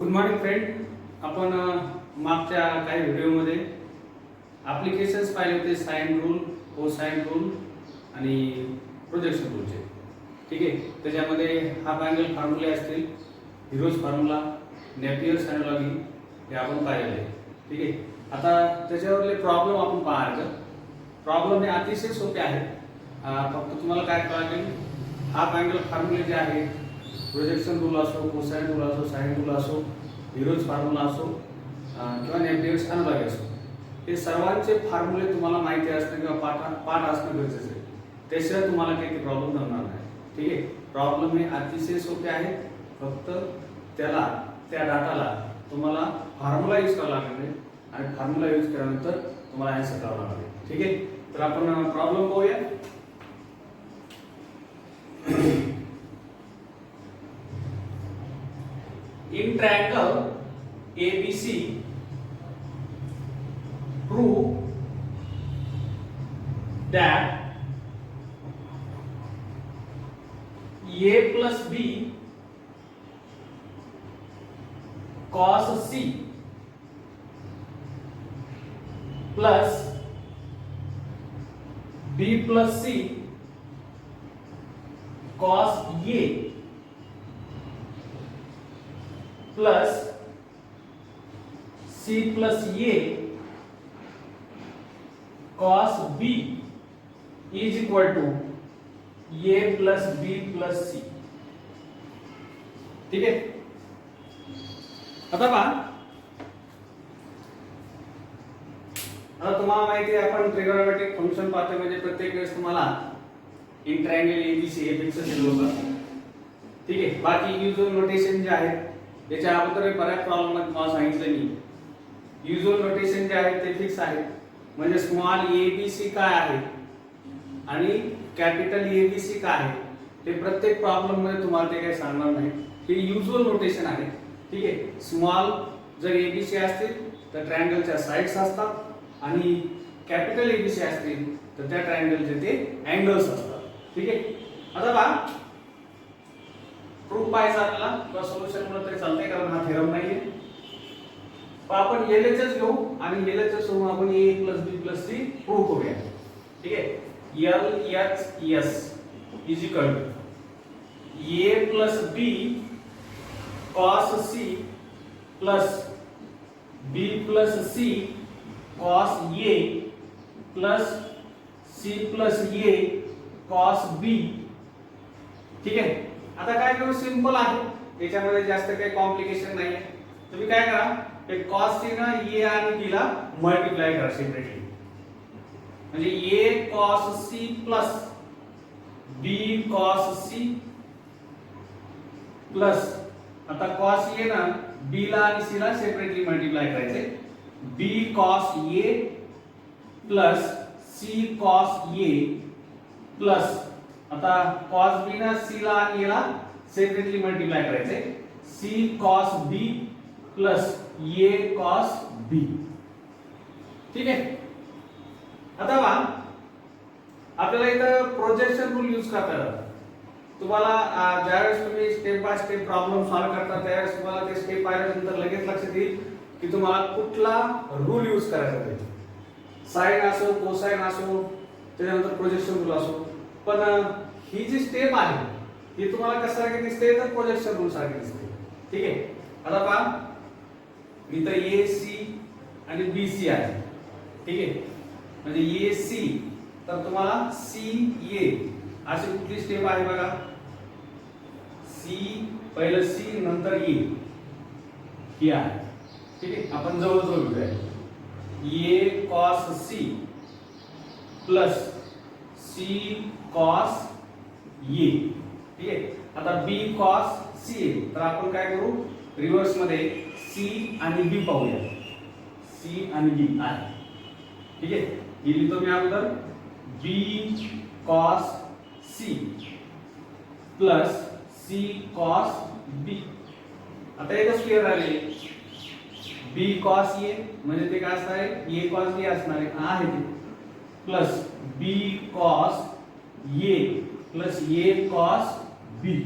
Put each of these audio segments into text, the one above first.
Good morning friend. आपण मागच्या काही व्हिडिओमध्ये ॲप्लिकेशन्स पाहिले होते, साइन रूल, कोसाइन रूल आणि प्रोजेक्शन रूलचे. ठीक आहे. त्याच्यामध्ये हाफ अँगल फॉर्म्युले असतील, हिरोज फॉर्म्युला, नेपियर्स ॲनालॉजी हे आपण पाहिलेले आहे. ठीक आहे. आता त्याच्यावरले प्रॉब्लेम आपण पाहायचं. प्रॉब्लेम हे अतिशय सोपे आहेत. फक्त तुम्हाला काय करावं लागेल, हाफ अँगल फॉर्म्युले जे आहेत, प्रोजेक्शन रूल असो, कोसाइन रूल असो, साइन रूल असो, हिरोज फॉर्म्युला असो किंवा नेपियर्स ॲनालॉजी असो, हे सर्वांचे फॉर्म्युले तुम्हाला माहिती असणं किंवा पाठ असणं गरजेचं आहे. त्याशिवाय तुम्हाला काही प्रॉब्लेम होणार नाही. ठीक आहे. प्रॉब्लेम हे अतिशय सोपे आहे. फक्त त्या डाटाला तुम्हाला फॉर्म्युला यूज करावा लागेल आणि फॉर्म्युला यूज केल्यानंतर तुम्हाला आन्सर करावं लागेल. ठीक आहे. तर आपण प्रॉब्लेम पाहूया. In triangle ABC, prove that A plus B cos C plus B plus C cos A plus C plus A cos B is equal to A plus B plus C. ठीक आहे. आता पहा, आता तुम्हाला माहिती आहे आपण ट्रिगोनोमेट्रिक फंक्शन पाहतो म्हणजे प्रत्येक वेळेस तुम्हाला इन ट्रायंगल एबीसी हे फिक्स असेल होतं. ठीक आहे. बाकी युजुअल नोटेशन जे आहेत याच्या अगोदर बऱ्याच प्रॉब्लेम तुम्हाला सांगितलं मी. युजुअल नोटेशन जे आहे ते फिक्स आहे. म्हणजे स्मॉल एबीसी काय आहे आणि कॅपिटल एबीसी काय आहे ते प्रत्येक प्रॉब्लेम मध्ये तुम्हाला ते काही सांगणार नाही. हे युजुअल नोटेशन आहे. ठीक आहे. स्मॉल जर एबीसी असतील तर ट्रायंगलच्या साइड्स असतात आणि कॅपिटल एबीसी असतील तर त्या ट्रायंगलचे ते अँगल्स असतात. ठीक आहे. आता पहा, प्रूफ पाहायचा आपल्याला किंवा सोल्युशन म्हणून तरी चालतंय कारण हा थेरम नाहीये. पण आपण एलएचएस घेऊ आणि एलएचएस सोडून आपण A plus B plus C proof करूया. ठीक आहे. L H S is equal to A plus B cos C plus B plus C cos A plus C plus A cos B. ठीक आहे. आता काय करू, सिंपल आहे, याच्यामध्ये जास्त काही कॉम्प्लिकेशन नाही आहे. तुम्ही काय करा, हे cos c ना a आणि b ला मल्टिप्लाय करा सेपरेटली. म्हणजे a cos c plus b cos c plus आता cos a ना b ला आणि c ला सेपरेटली मल्टिप्लाय करायचे. b cos a plus c cos a plus आता cos b ना c ला आणि a ला सेपरेटली मल्टिप्लाय करायचे. c cos b plus a cos b. ठीक आहे. आता पहा, आपल्याला इथं प्रोजेक्शन रूल यूज करता येतात. तुम्हाला ज्यावेळेस तुम्ही step by step problem solve करता त्यावेळेस तुम्हाला ते स्टेप पाहिल्यानंतर लगेच लक्षात येईल की तुम्हाला कुठला रूल यूज करायचा आहे. साइन असो, कोसाइन असो, त्याच्यानंतर प्रोजेक्शन रूल असो. पण ही जी स्टेप आहे ही तुम्हाला कशासारखी दिसते तर प्रोजेक्शन रूल सारखी दिसते. ठीक आहे. आता पहा, इथं ए सी आणि बी सी आहे. ठीक आहे. म्हणजे ए सी तर तुम्हाला सी ए अशी कुठली स्टेप आहे बघा. सी पहिलं सी नंतर ए ही आहे. ठीक आहे. आपण जवळ जवळ घेऊया. A cos C plus C cos A. ठीक आहे. आता बी कॉस सी ए तर आपण काय करू, रिव्हर्स मध्ये सी आणि बी पाहूया. सी आणि बी आहे. ठीक आहे. ही लिहितो मी अगोदर B cos C plus C cos B. आता एकच क्लिअर राहिले. बी कॉस ए म्हणजे ते काय असणार आहे, ए कॉस बी असणार आहे ते plus B cos A plus A cos B.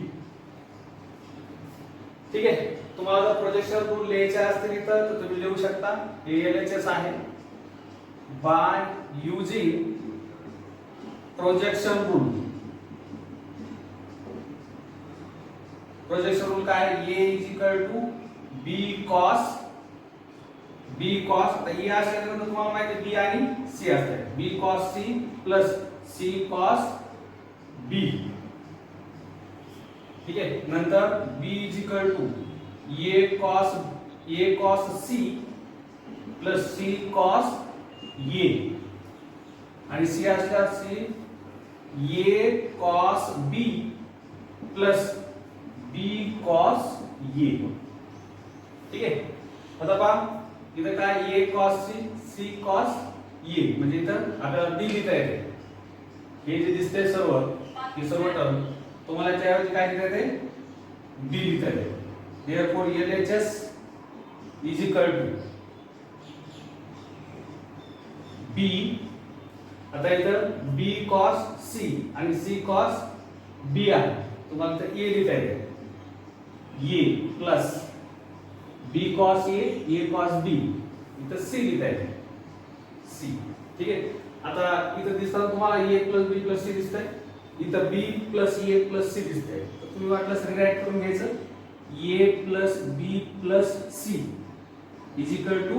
ठीक है। तुम्हाला जर प्रोजेक्शन रूल लिहायचे असतील इथं तर तुम्ही लिहू शकता. हे LHS आहे. By using projection rule. Projection rule काय आहे? A is equal to B cos आता E असल्यानंतर तुम्हाला माहिती आहे B आणि C असते. B cos C plus C cos B. ठीक आहे. नंतर B is equal to A cos C plus C cos A आणि C असल्यावर C A cos B plus B cos A. ठीक आहे. आता पहा इथं काय A cos C cos A म्हणजे इथं आपल्याला D लिहिता येते. हे जे दिसतंय सर्व हे सर्व टर्म तुम्हाला त्याऐवजी काय लिहिता येते? D लिहिता येते. Therefore LHS is equal to B. आता इथं B cos C आणि C cos B आहे. तुम्हाला इथं A लिहिता येते. A plus B cos A cos B इथं C लिहिता येते. C. ठीक आहे. आता इथं दिसतं तुम्हाला A plus B plus C दिसतंय. इथं B plus A plus C दिसतंय. तर तुम्ही वाटलं रिराईट करून घ्यायचं. A plus B plus C is equal to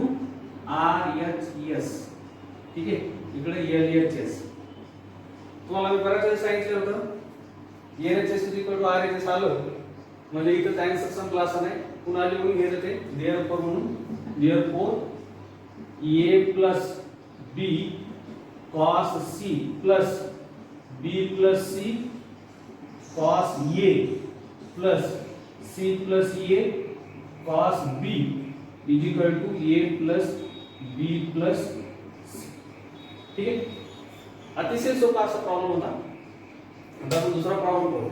RHS. ठीक आहे. इकडे LHS. तुम्हाला मी बऱ्याच वेळा सांगितलं होतं LHS is equal to RHS आलं म्हणजे इथं सायन्स सेक्शन क्लास नाही. पुन्हा लिहून घ्यायचं ते देअरफॉर म्हणून. Therefore A plus B cos C plus B plus C cos A plus C plus A cos B is equal to A plus B plus C. ठीक आहे. अतिशय सोपा असा प्रॉब्लेम होता. आता आपण दुसरा प्रॉब्लेम करू.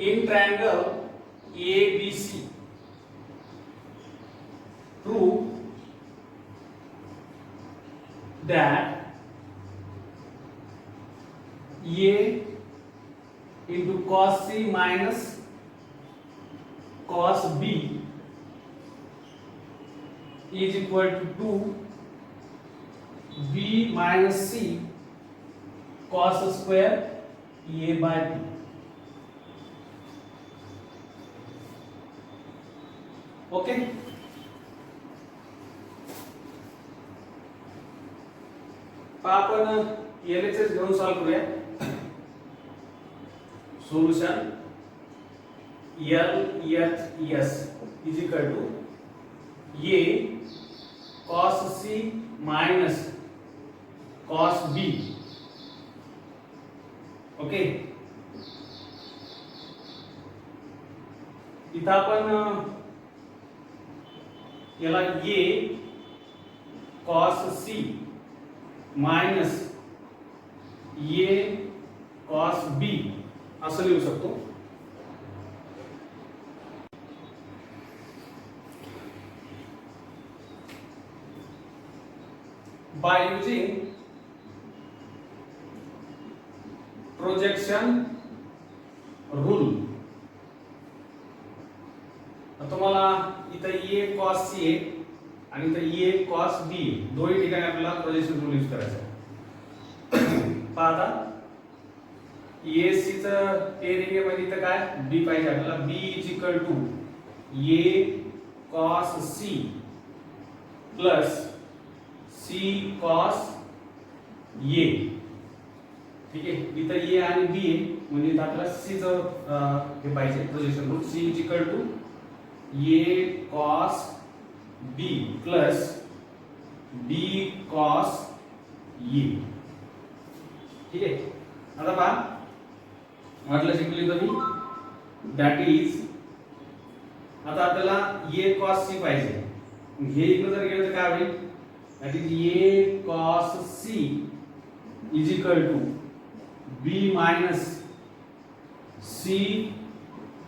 In triangle ABC, prove that A into cos C minus cos B is equal to 2 B minus C cos square A by 2. Okay. आपण LHS घेऊन सॉल्व करूया. Solution LHS is equal to A cos C minus cos B. Okay. इथं आपण याला A cos C minus A cos B असं लिहू शकतो. by using projection rule. तुम्हाला इथं A cos C आहे आणि इथं A cos B दोन्ही ठिकाणी आपल्याला प्रोजेक्शन रूल यूज करायचा आहे. पहा आता AC चं टेरिंग आहे म्हणजे इथं काय B पाहिजे आपल्याला. B is equal to A cos C plus C cos A. ठीक आहे. इथं A आणि B आहे म्हणजे इथं आपल्याला C चं हे पाहिजे projection rule. C is equal to A cos B plus B cos A. ठीक आहे. आता पहा म्हटलं शिकली तुम्ही दॅट इज आता आपल्याला a cos c पाहिजे हे इकडे जर गेलं तर काय होईल that is a cos c is equal to b minus c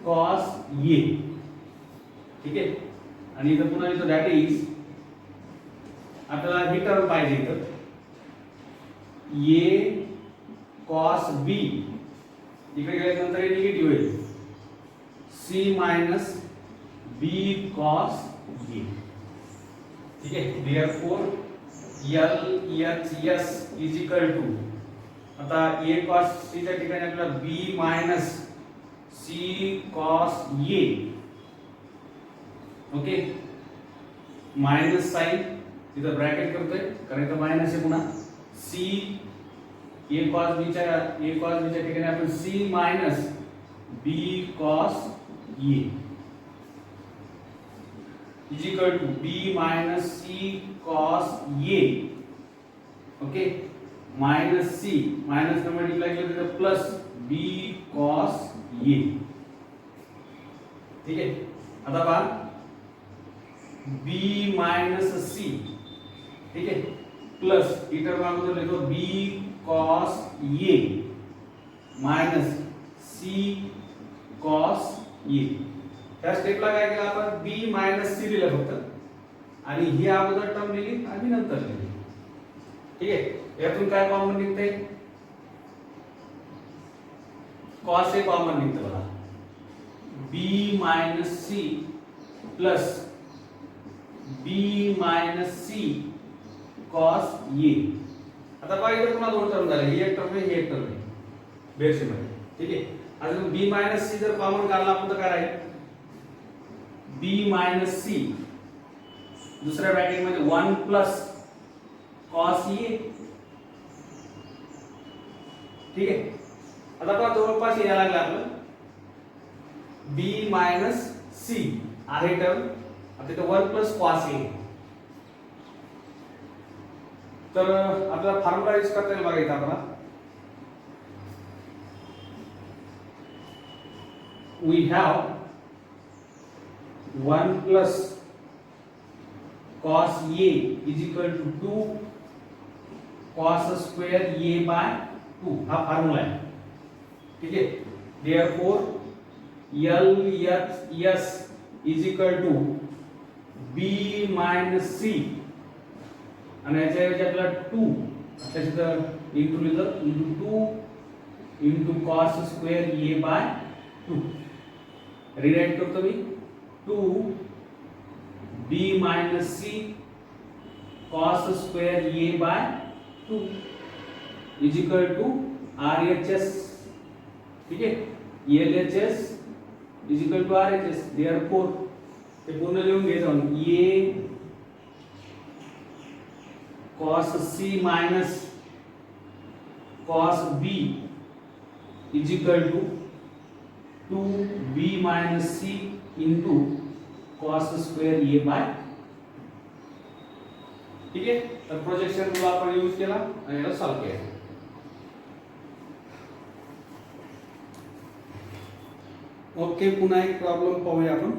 cos a ठीक आहे आणि इथं पुन्हा लिहितो दॅट इज आपल्याला ही टर्म पाहिजे इथं a cos b इकडे गेल्यानंतर हे निगेटिव्ह होईल c minus b cos a ठीक आहे therefore LHS is equal to आता a cos c च्या ठिकाणी आपल्याला b minus c cos a okay minus sign तिथं ब्रॅकेट करतोय कारण इथं मायनस आहे पुन्हा c a cos b च्या ठिकाणी आपण c minus b cos a is equal to b minus c cos a okay minus c minus ने मल्टीप्लाई केलं तर प्लस b cos a ठीक आहे आता पहा b मायनस c ठीक आहे प्लस इतर अगोदर लिहितो b cos a minus c cos a त्या स्टेपला काय केलं आपण b मायनस c लिहिलं फक्त आणि ही अगोदर टर्म लिहिली आणि नंतर लिहिली ठीक आहे यातून काय कॉमन निघते cos a कॉमन निघतं बघा b minus c plus b minus c cos a आता पहा इथे पुन्हा दोन टर्म झाले ही एक टर्म आहे ही एक टर्म आहे बेरशी मध्ये ठीक आहे अजून b मायनस c जर कॉमन काढला आपण तर काय राहील b मायनस c दुसऱ्या ब्रॅकेट मध्ये 1 प्लस cos a ठीक आहे आता पहा जवळपास यायला लागलं आपलं b मायनस c आहे टर्म आता इथे 1 प्लस cos a तर आपल्याला फॉर्म्युला यूज करता येईल बघा इथं आपला we have 1 plus cos a is equal to 2 cos square a by 2 हा फॉर्म्युला आहे ठीक आहे therefore LHS is equal to b minus c आणि याच्या ऐवजी आपल्याला 2 त्याच्यात इनटू लिहिलं into 2 into cos square a by 2 rewrite करतो मी 2 b minus c cos square a by 2 is equal to RHS ठीक है LHS is equal to RHS therefore ते पूर्ण लिहून घ्यायचं a cos c minus cos b is equal to 2b minus c into cos square a by ठीक है तर projection rule आपण यूज केला आणि याला सॉल्व केलं ओके पुन्हा एक प्रॉब्लेम पाहूया आपण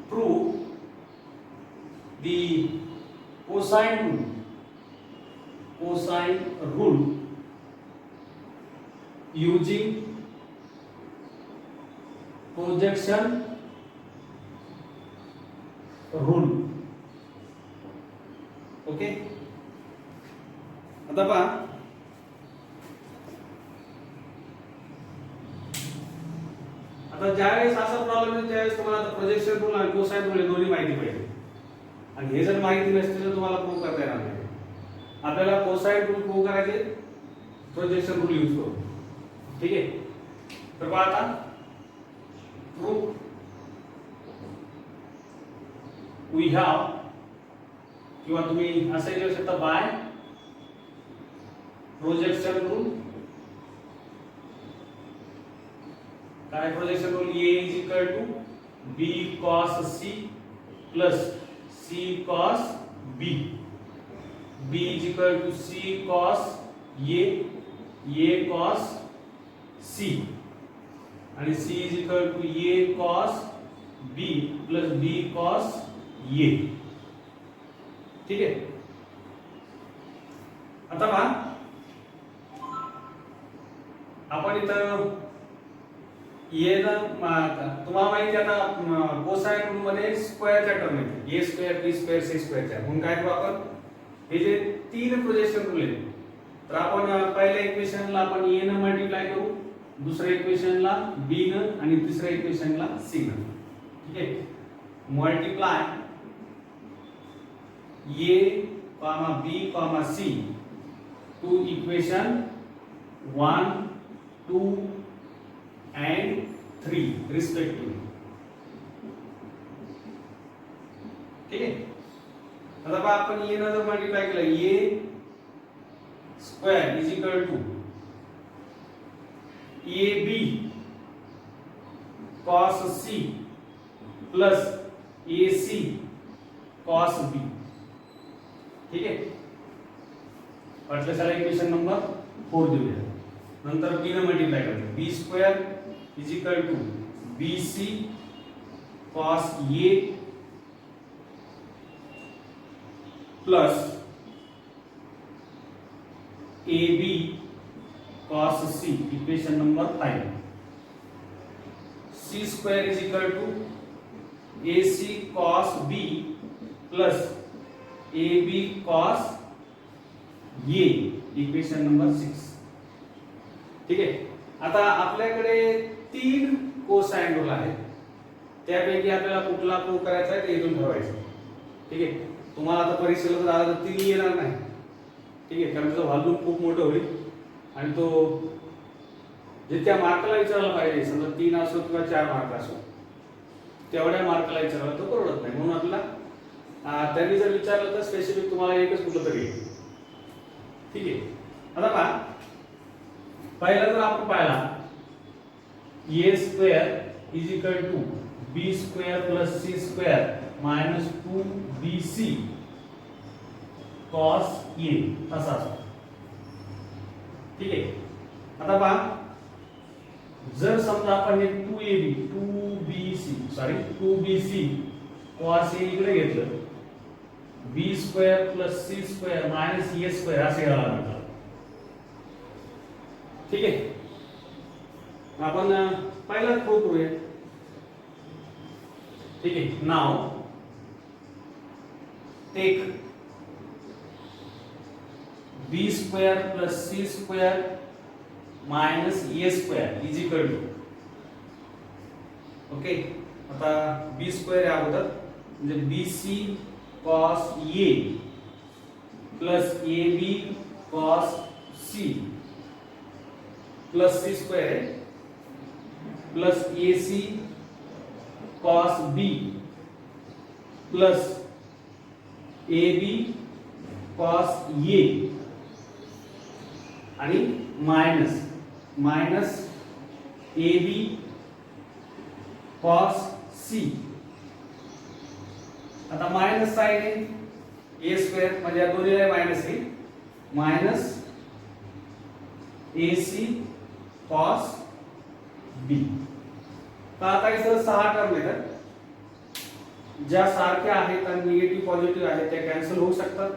prove the cosine rule using projection rule okay आता पहा आता ज्यावेळेस असा प्रॉब्लेम येतो त्यावेळेस तुम्हाला आता प्रोजेक्शन रूल आणि कोसाइन रूल हे दोन्ही माहिती पाहिजे, आणि हे जर माहिती नसते तर तुम्हाला प्रूव्ह करता येणार नाही. आपल्याला कोसाइन रूल प्रूव्ह करायचे प्रोजेक्शन रूल यूज करू. ठीक आहे, तर पहा आता प्रूव्ह वी हॅव, किंवा तुम्ही असे लिहू शकता बाय प्रोजेक्शन रूल. काय projection rule? A is equal to B cos C plus C cos B. B is equal to C cos A cos C, आणि C is equal to A cos B plus B cos A. ठीक आहे, आता पहा आपण इथं ये ना तुम्हाला माहिती आहे आता कोसाइन रूल मध्ये स्क्वेअरच्या टर्म येते, a square b square c स्क्वेअरच्या. म्हणून काय करू आपण, हे जे तीन प्रोजेक्शन रूल आहेत, तर आपण पहिल्या इक्वेशनला आपण a ने मल्टिप्लाय करू, दुसऱ्या इक्वेशनला b ने, आणि तिसऱ्या इक्वेशनला c ने. ठीक आहे, multiply a, b, c to equation 1, 2 and 3 respectively. ठीक आहे, आता बघा आपण a ने जर मल्टिप्लाय केलं, a square is equal to ab cos c plus ac cos b. ठीक आहे, वाटल्यास इक्वेशन नंबर 4 देऊया. नंतर b ने मल्टिप्लाय करायचं, b square is equal to bc cos a plus ab cos c, equation number 5. c square is equal to ac cos b plus ab cos a, equation number 6. ठीक आहे, आता आपल्याकडे तीन cosine rule आहेत, त्यापैकी आपल्याला कुठला प्रूव्ह करायचा आहे ते इथून ठरवायचं. ठीक आहे, तुम्हाला आता परीक्षेला जर आला तर तीन येणार नाही. ठीक आहे, कारण त्याचं व्हॉल्यूम खूप मोठं होईल, आणि तो जितक्या मार्काला विचारला पाहिजे, समजा 3 असो किंवा 4 मार्क असो, तेवढ्या मार्काला विचारला तो परवडत नाही. म्हणून आपल्याला त्यांनी जर विचारलं तर स्पेसिफिक तुम्हाला एकच कुठलं तरी येईल. ठीक आहे, आता पहा पहिला जर आपण पाहिला a square is equal to b square plus c square minus 2bc cos a असा असतो. ठीक आहे, आता पहा जर समजा आपण हे 2bc cos a इकडे घेतलं, b square plus c square minus a square असे घ्यावं लागेल. ठीक आहे, आपण पहिला प्रूव्ह करूया. ठीक आहे, now take b square plus c square minus a square is equal to, okay, आता b स्क्वेअर आहे अगोदर, म्हणजे bc cos a plus ab cos c plus c square है plus ac cos b plus ab cos a आणि minus ab cos c. आता minus sign आहे a square म्हणजे या दोन्हीला मायनस आहे, मायनस ac cos b. तर आता इथं 6 टर्म येतात, ज्या सारख्या आहेत आणि निगेटिव्ह पॉझिटिव्ह आहेत त्या कॅन्सल होऊ शकतात.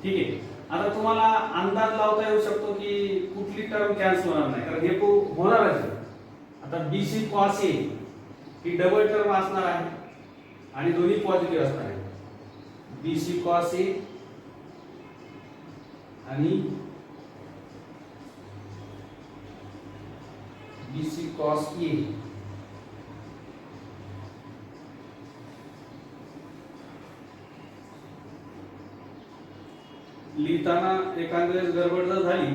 ठीक आहे, आता तुम्हाला अंदाज लावता येऊ शकतो की कुठली टर्म कॅन्सल होणार नाही, कारण हे होणारच आहे. आता bc cos a he double term असणार आहे आणि दोन्ही पॉझिटिव्ह असणार आहे. bc cos a आणि BC cos A लिहिताना एखाद्या वेळेस गडबड जर झाली,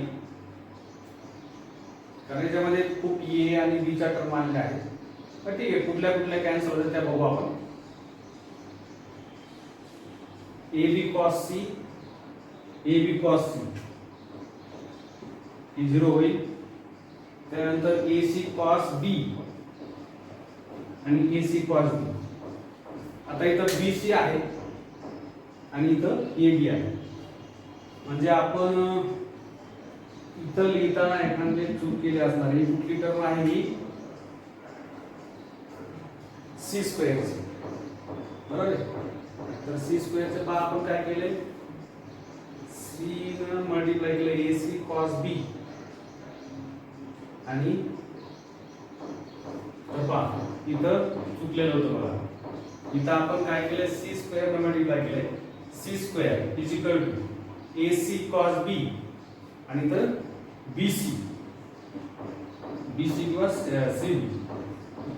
कारण याच्यामध्ये खूप ए आणि बी च्या टर्म आलेल्या आहेत, तर ठीक आहे, कुठल्या कुठल्या कॅन्सल होतात त्या बघू आपण. AB cos C, AB cos C ही 0 होईल. त्यानंतर AC cos B आणि AC cos B. आता इथं BC आहे आणि इथं AB आहे, म्हणजे आपण इथं लिहिताना एखादी चूक केली असणार. ही कुठली टर्म आहे? ही C स्क्वेअर, बरोबर आहे. तर C स्क्वेअर चे पहा आपण काय केले, C न मल्टिप्लाय केले AC cos B आणि पहा इथं चुकलेलं होतं बघा. इथं आपण काय केलं, C स्क्वेअर न मल्टिप्लाय केले C square is equal to AC cos B आणि तर BC किंवा CB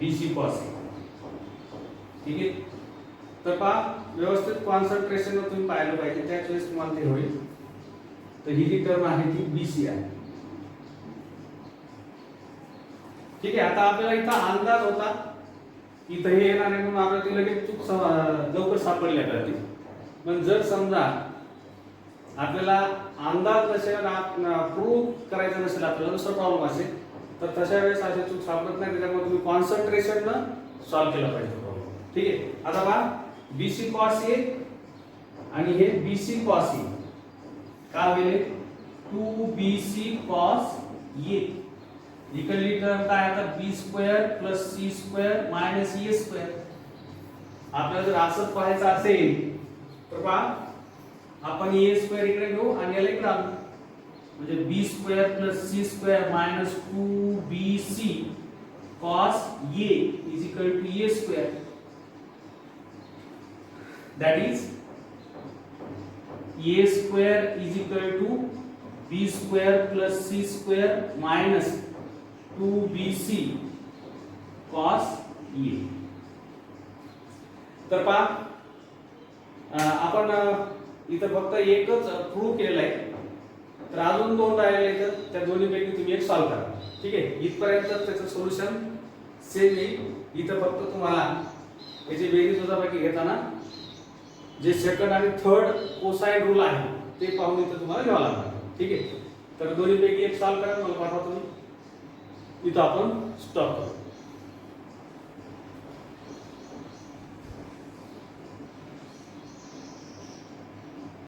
BC cos A. ठीक आहे. तर पहा व्यवस्थित कॉन्सन्ट्रेशन तुम्ही पाहिलं पाहिजे, त्याच वेळेस तुम्हाला ते होईल. तर ही जी टर्म आहे ती BC आहे. ठीक आहे. आता आपल्याला इथं अंदाज होता इथं हे येणार आहे म्हणून आपल्याला ती लगेच चूक लवकर सापडली आपल्याला. पण जर समजा आपल्याला अंदाज नसेल, प्रूव्ह करायचं नसेल, आपल्याला दुसरा प्रॉब्लेम असेल, तर तशा वेळेस अशी चूक सापडत नाही. त्याच्यामुळे तुम्ही कॉन्सन्ट्रेशन न सॉल्व्ह केला पाहिजे प्रॉब्लेम. ठीक आहे. आता पहा BC cos A आणि हे BC cos A काय होईल, 2BC cos A equally term काय आता B square plus C square minus A square. आपल्याला जर असंच पाहायचं असेल तर पहा आपण A स्क्वेअर इकडे घेऊ आणि याला इकडे आणू, म्हणजे B square plus C square minus 2BC cos A is equal to A square. That is A square is equal to B square plus C square minus 2BC cos A. तर पहा आपण इथं फक्त एकच प्रूव्ह केलेलं आहे, तर अजून दोन राहिलेले आहेत, त्या दोन्हीपैकी तुम्ही एक सॉल्व्ह करा. ठीक आहे. इथपर्यंत त्याचं सोल्युशन सेम येईल. इथं फक्त तुम्हाला याची बेरीज वजाबाकी घेताना जे सेकंड आणि थर्ड कोसाइन रूल आहे ते पाहून इथं तुम्हाला घ्यावं लागणार. ठीक आहे. तर दोन्हीपैकी एक सॉल्व्ह करा, मला पाठवा तुम्ही. इथं आपण स्टॉप करू.